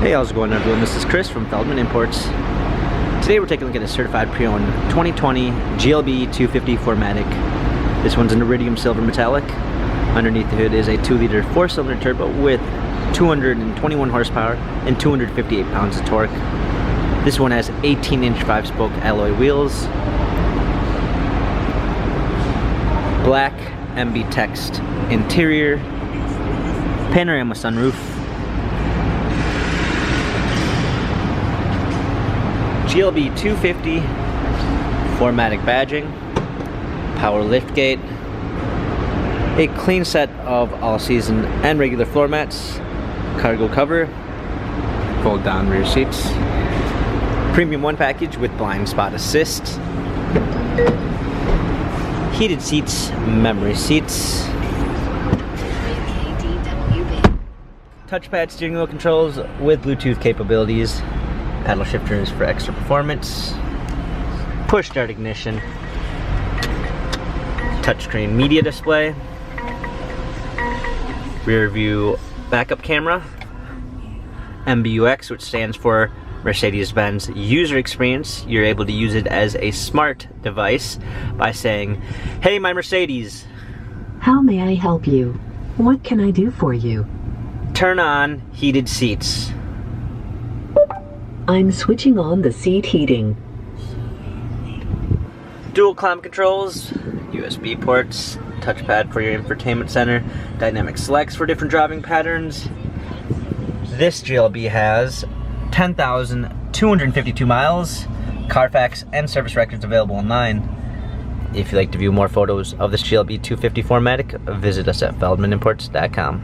Hey, how's it going everyone? This is Chris from Feldmann Imports. Today we're taking a look at a certified pre-owned 2020 GLB 250 4MATIC. This one's an iridium silver metallic. Underneath the hood is a 2-liter 4-cylinder turbo with 221 horsepower and 258 pounds of torque. This one has 18-inch 5-spoke alloy wheels, black MB text interior, panorama sunroof, GLB 250 4MATIC badging, power liftgate, a clean set of all-season and regular floor mats, cargo cover, fold down rear seats, premium 1 package with blind spot assist, heated seats, memory seats, touchpad steering wheel controls with Bluetooth capabilities, paddle shifters for extra performance, push start ignition, touchscreen media display, rear view backup camera, MBUX, which stands for Mercedes-Benz User Experience. You're able to use it as a smart device by saying, "Hey, my Mercedes, how may I help you? What can I do for you? Turn on heated seats." I'm switching on the seat heating. Dual climate controls, USB ports, touchpad for your infotainment center, dynamic selects for different driving patterns. This GLB has 10,252 miles, Carfax and service records available online. If you'd like to view more photos of this GLB 250 4MATIC, visit us at feldmannimports.com.